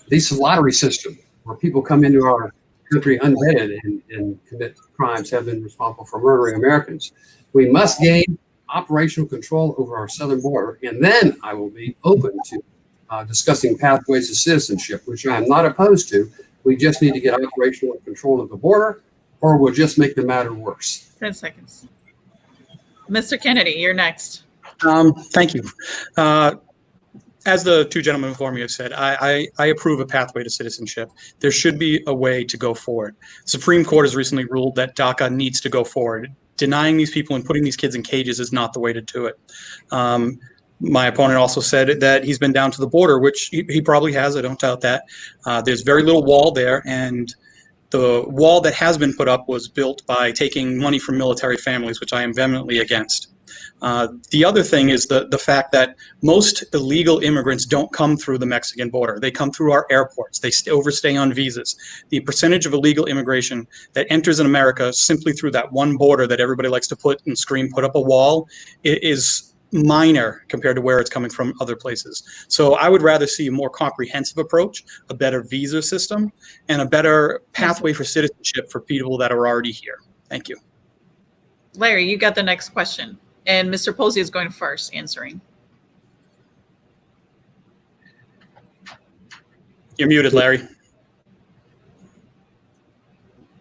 Speaker 3: visa lottery system, where people come into our country unvetted and commit crimes, have been responsible for murdering Americans. We must gain operational control over our southern border, and then I will be open to discussing pathways to citizenship, which I am not opposed to. We just need to get operational control of the border, or we'll just make the matter worse.
Speaker 1: 10 seconds. Mr. Kennedy, you're next.
Speaker 4: Thank you. As the two gentlemen before me have said, I approve a pathway to citizenship. There should be a way to go forward. The Supreme Court has recently ruled that DACA needs to go forward. Denying these people and putting these kids in cages is not the way to do it. My opponent also said that he's been down to the border, which he probably has. I don't doubt that. There's very little wall there, and the wall that has been put up was built by taking money from military families, which I am vehemently against. The other thing is the fact that most illegal immigrants don't come through the Mexican border. They come through our airports. They overstay on visas. The percentage of illegal immigration that enters in America simply through that one border that everybody likes to put and scream, put up a wall, is minor compared to where it's coming from other places. So I would rather see a more comprehensive approach, a better visa system, and a better pathway for citizenship for people that are already here. Thank you.
Speaker 1: Larry, you got the next question. And Mr. Posey is going first answering.
Speaker 4: You're muted, Larry.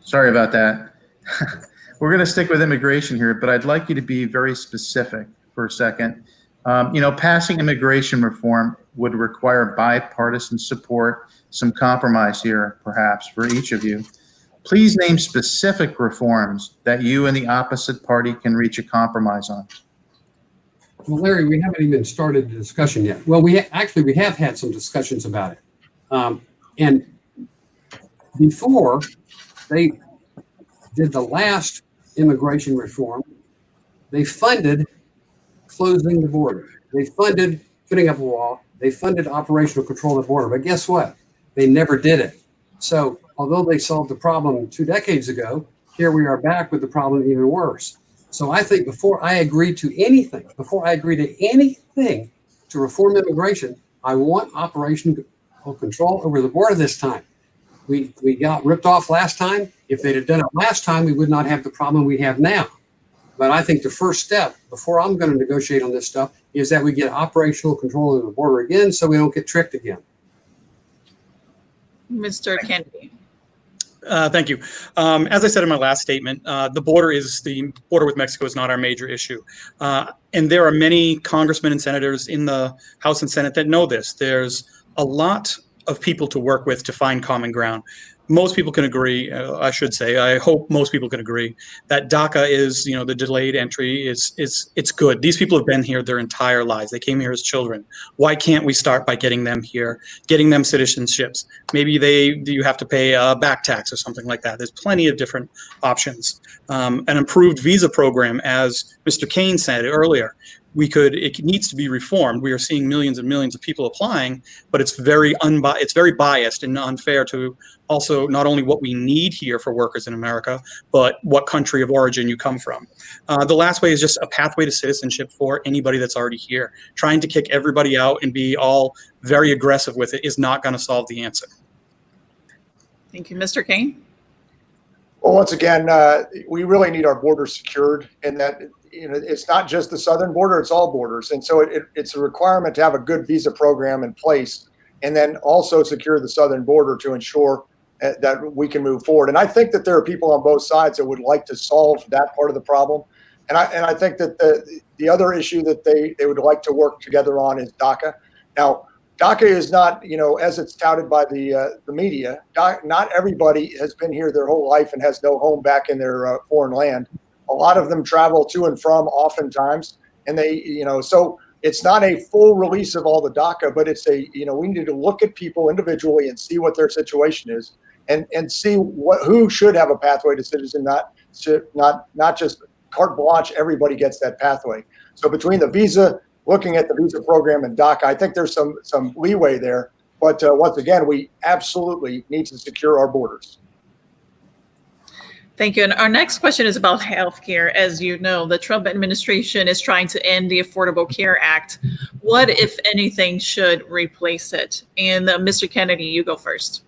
Speaker 5: Sorry about that. We're going to stick with immigration here, but I'd like you to be very specific for a second. Passing immigration reform would require bipartisan support, some compromise here, perhaps, for each of you. Please name specific reforms that you and the opposite party can reach a compromise on.
Speaker 3: Well, Larry, we haven't even started the discussion yet. Well, we have had some discussions about it. And before they did the last immigration reform, they funded closing the border. They funded putting up a wall. They funded operational control of the border. But guess what? They never did it. So although they solved the problem 2 decades ago, here we are back with the problem even worse. So I think before I agree to anything to reform immigration, I want operational control over the border this time. We got ripped off last time. If they'd have done it last time, we would not have the problem we have now. But I think the first step, before I'm going to negotiate on this stuff, is that we get operational control of the border again so we don't get tricked again.
Speaker 1: Mr. Kennedy.
Speaker 4: Thank you. As I said in my last statement, the border with Mexico is not our major issue. And there are many congressmen and senators in the House and Senate that know this. There's a lot of people to work with to find common ground. Most people can agree, I hope most people can agree that DACA is, the delayed entry it's good. These people have been here their entire lives. They came here as children. Why can't we start by getting them here, getting them citizenships? Maybe you have to pay a back tax or something like that. There's plenty of different options. An improved visa program, as Mr. Caine said earlier, it needs to be reformed. We are seeing millions and millions of people applying, but it's very biased and unfair to also not only what we need here for workers in America, but what country of origin you come from. The last way is just a pathway to citizenship for anybody that's already here. Trying to kick everybody out and be all very aggressive with it is not going to solve the answer.
Speaker 1: Thank you. Mr. Caine?
Speaker 2: Well, once again, we really need our borders secured, and that it's not just the southern border, it's all borders. And so it's a requirement to have a good visa program in place, and then also secure the southern border to ensure that we can move forward. And I think that there are people on both sides that would like to solve that part of the problem. And I think that the other issue that they would like to work together on is DACA. Now, DACA is not, as it's touted by the media, not everybody has been here their whole life and has no home back in their foreign land. A lot of them travel to and from oftentimes, and so it's not a full release of all the DACA, but it's we need to look at people individually and see what their situation is, and see who should have a pathway to citizen, not just carte blanche. Everybody gets that pathway. So between the visa, looking at the visa program and DACA, I think there's some leeway there. But once again, we absolutely need to secure our borders.
Speaker 1: Thank you. And our next question is about healthcare. As you know, the Trump administration is trying to end the Affordable Care Act. What, if anything, should replace it? And Mr. Kennedy, you go first.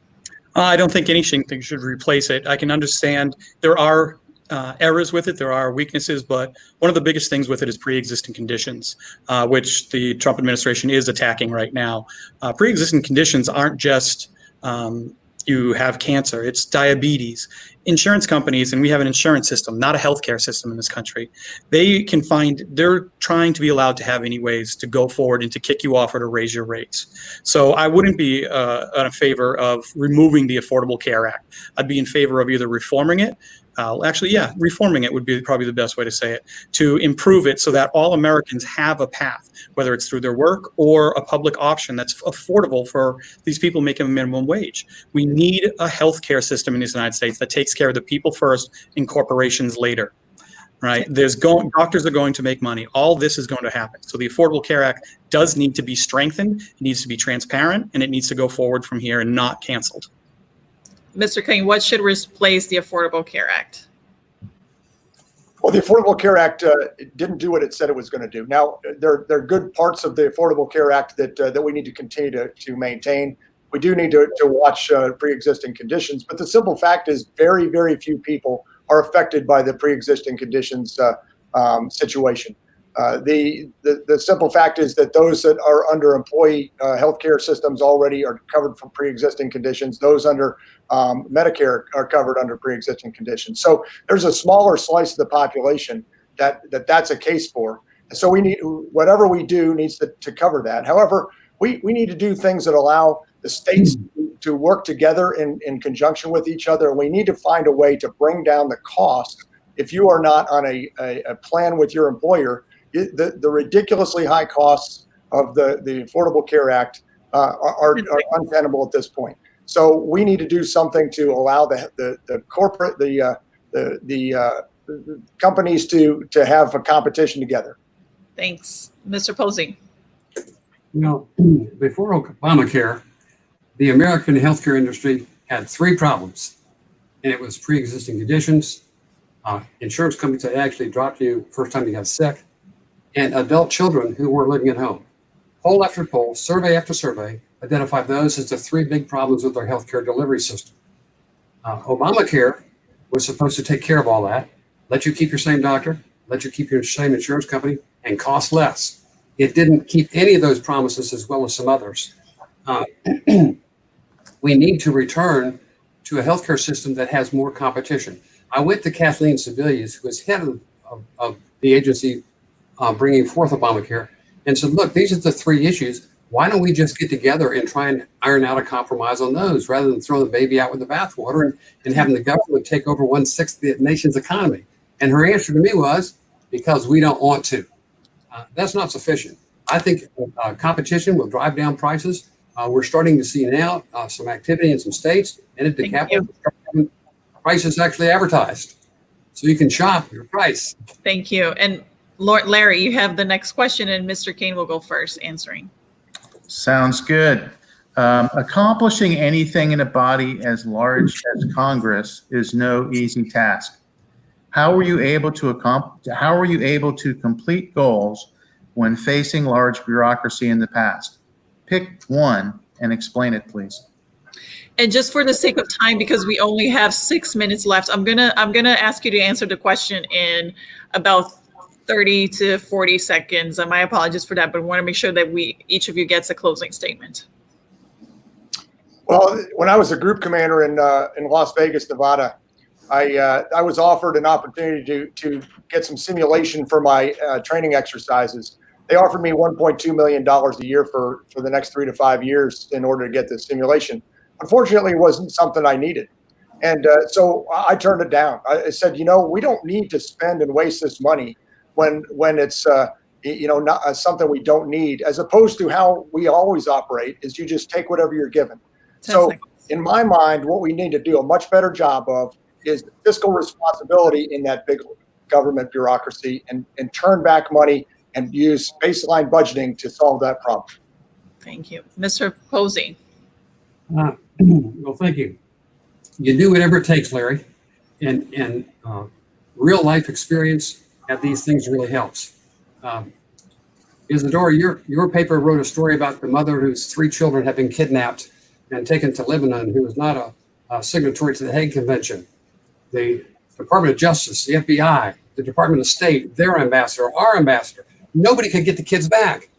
Speaker 4: I don't think anything should replace it. I can understand there are errors with it. There are weaknesses, but one of the biggest things with it is pre-existing conditions, which the Trump administration is attacking right now. Pre-existing conditions aren't just you have cancer, it's diabetes. Insurance companies, and we have an insurance system, not a healthcare system in this country, they're trying to be allowed to have any ways to go forward and to kick you off or to raise your rates. So I wouldn't be in favor of removing the Affordable Care Act. I'd be in favor of either reforming it. Reforming it would be probably the best way to say it, to improve it so that all Americans have a path, whether it's through their work or a public option that's affordable for these people making a minimum wage. We need a healthcare system in the United States that takes care of the people first and corporations later. Right? Doctors are going to make money. All this is going to happen. So the Affordable Care Act does need to be strengthened. It needs to be transparent, and it needs to go forward from here and not canceled.
Speaker 1: Mr. Caine, what should replace the Affordable Care Act?
Speaker 2: Well, the Affordable Care Act didn't do what it said it was going to do. Now, there are good parts of the Affordable Care Act that we need to continue to maintain. We do need to watch pre-existing conditions, but the simple fact is very, very few people are affected by the pre-existing conditions situation. The simple fact is that those that are under employee health care systems already are covered for pre-existing conditions. Those under Medicare are covered under pre-existing conditions. So there's a smaller slice of the population that's a case for. So we need, whatever we do needs to cover that. However, we need to do things that allow the states to work together in conjunction with each other. We need to find a way to bring down the cost. If you are not on a plan with your employer, the ridiculously high costs of the Affordable Care Act are untenable at this point. So we need to do something to allow the corporate, the companies to have a competition together.
Speaker 1: Thanks. Mr. Posey.
Speaker 3: Before Obamacare, the American healthcare industry had three problems, and it was pre-existing conditions, insurance companies that actually dropped you first time you got sick, and adult children who weren't living at home. Poll after poll, survey after survey, identified those as the three big problems with our healthcare delivery system. Obamacare was supposed to take care of all that, let you keep your same doctor, let you keep your same insurance company, and cost less. It didn't keep any of those promises as well as some others. We need to return to a healthcare system that has more competition. I went to Kathleen Sebelius, who is head of the agency bringing forth Obamacare, and said, look, these are the three issues. Why don't we just get together and try and iron out a compromise on those rather than throw the baby out with the bathwater and having the government take over 1/6 of the nation's economy? And her answer to me was, because we don't want to. That's not sufficient. I think competition will drive down prices. We're starting to see now some activity in some states, and at the Capitol, prices actually advertised. So you can shop your price.
Speaker 1: Thank you. And Larry, you have the next question, and Mr. Caine will go first answering.
Speaker 5: Sounds good. Accomplishing anything in a body as large as Congress is no easy task. How were you able to complete goals when facing large bureaucracy in the past? Pick one and explain it, please.
Speaker 1: And just for the sake of time, because we only have 6 minutes left, I'm gonna ask you to answer the question in about 30 to 40 seconds. And my apologies for that, but I want to make sure that each of you gets a closing statement.
Speaker 2: Well, when I was a group commander in Las Vegas, Nevada, I was offered an opportunity to get some simulation for my training exercises. They offered me $1.2 million a year for the next 3 to 5 years in order to get this simulation. Unfortunately, it wasn't something I needed. And so I turned it down. I said, we don't need to spend and waste this money when it's not something we don't need, as opposed to how we always operate is you just take whatever you're given. So in my mind, what we need to do a much better job of is fiscal responsibility in that big government bureaucracy and turn back money and use baseline budgeting to solve that problem.
Speaker 1: Thank you. Mr. Posey.
Speaker 3: Well, thank you. You do whatever it takes, Larry. And real life experience at these things really helps. Isadora, your paper wrote a story about the mother whose 3 children had been kidnapped and taken to Lebanon, who was not a signatory to the Hague Convention. The Department of Justice, the FBI, the Department of State, their ambassador, our ambassador, nobody could get the kids back.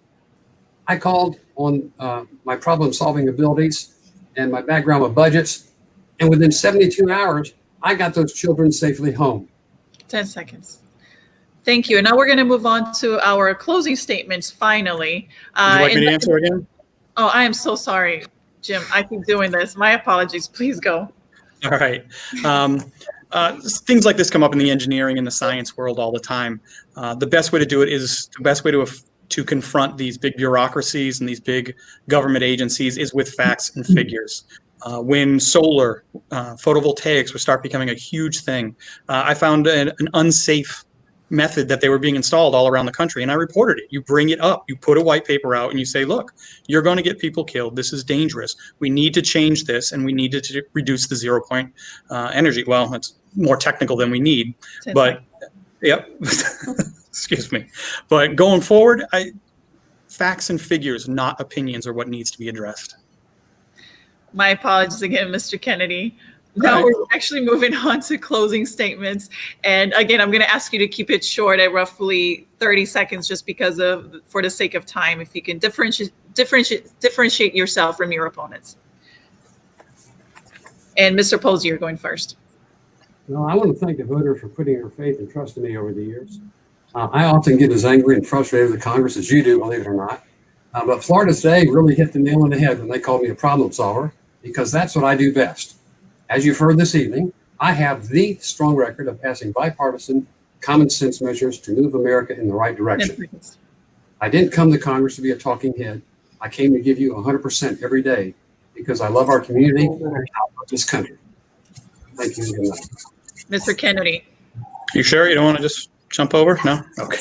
Speaker 3: I called on my problem-solving abilities and my background with budgets, and within 72 hours, I got those children safely home.
Speaker 1: 10 seconds. Thank you. And now we're going to move on to our closing statements, finally.
Speaker 4: Would you like me to answer again?
Speaker 1: Oh, I am so sorry, Jim. I keep doing this. My apologies. Please go.
Speaker 4: All right. Things like this come up in the engineering and the science world all the time. The best way to do it is the best way to confront these big bureaucracies and these big government agencies is with facts and figures. When solar photovoltaics would start becoming a huge thing, I found an unsafe method that they were being installed all around the country, and I reported it. You bring it up, you put a white paper out, and you say, look, you're going to get people killed. This is dangerous. We need to change this, and we need to reduce the 0 point energy. Well, it's more technical than we need, but yep. Excuse me. But going forward, facts and figures, not opinions, are what needs to be addressed.
Speaker 1: My apologies again, Mr. Kennedy. Now we're actually moving on to closing statements. And again, I'm going to ask you to keep it short at roughly 30 seconds, just because for the sake of time, if you can differentiate yourself from your opponents. And Mr. Posey, you're going first.
Speaker 3: Well, I want to thank the voters for putting their faith and trust in me over the years. I often get as angry and frustrated with the Congress as you do, believe it or not. But Florida today really hit the nail on the head when they called me a problem solver, because that's what I do best. As you've heard this evening, I have the strong record of passing bipartisan, common sense measures to move America in the right direction. I didn't come to Congress to be a talking head. I came to give you 100% every day because I love our community and I love this country. Thank you. Good night.
Speaker 1: Mr. Kennedy.
Speaker 4: You sure you don't want to just jump over? No? Okay.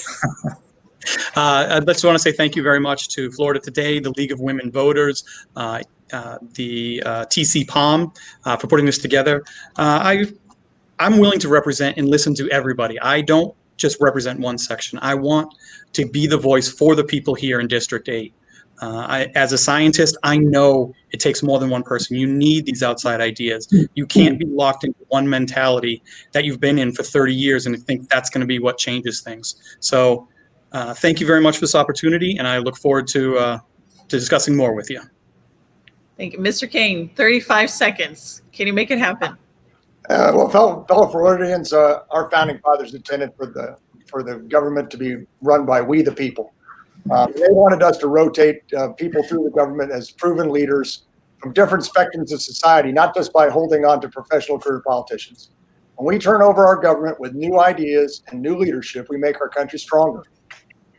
Speaker 4: I just want to say thank you very much to Florida Today, the League of Women Voters, the TC Palm for putting this together. I'm willing to represent and listen to everybody. I don't just represent one section. I want to be the voice for the people here in District 8. As a scientist, I know it takes more than one person. You need these outside ideas. You can't be locked into one mentality that you've been in for 30 years and think that's going to be what changes things. So thank you very much for this opportunity, and I look forward to discussing more with you.
Speaker 1: Thank you. Mr. Caine, 35 seconds. Can you make it happen?
Speaker 2: Well, fellow Floridians, our founding fathers intended for the government to be run by we the people. They wanted us to rotate people through the government as proven leaders from different spectrums of society, not just by holding on to professional career politicians. When we turn over our government with new ideas and new leadership, we make our country stronger.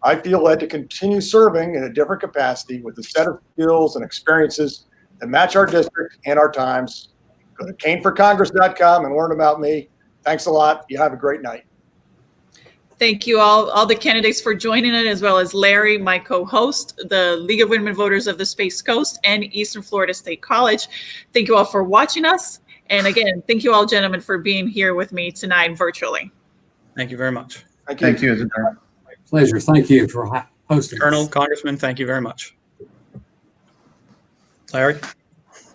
Speaker 2: I feel led to continue serving in a different capacity with a set of skills and experiences that match our district and our times. Go to CaineForCongress.com and learn about me. Thanks a lot. You have a great night.
Speaker 1: Thank you all the candidates for joining it, as well as Larry, my co-host, the League of Women Voters of the Space Coast and Eastern Florida State College. Thank you all for watching us. And again, thank you all, gentlemen, for being here with me tonight virtually.
Speaker 4: Thank you very much.
Speaker 5: Thank you.
Speaker 3: Pleasure. Thank you for hosting.
Speaker 4: Colonel, Congressman, thank you very much. Larry?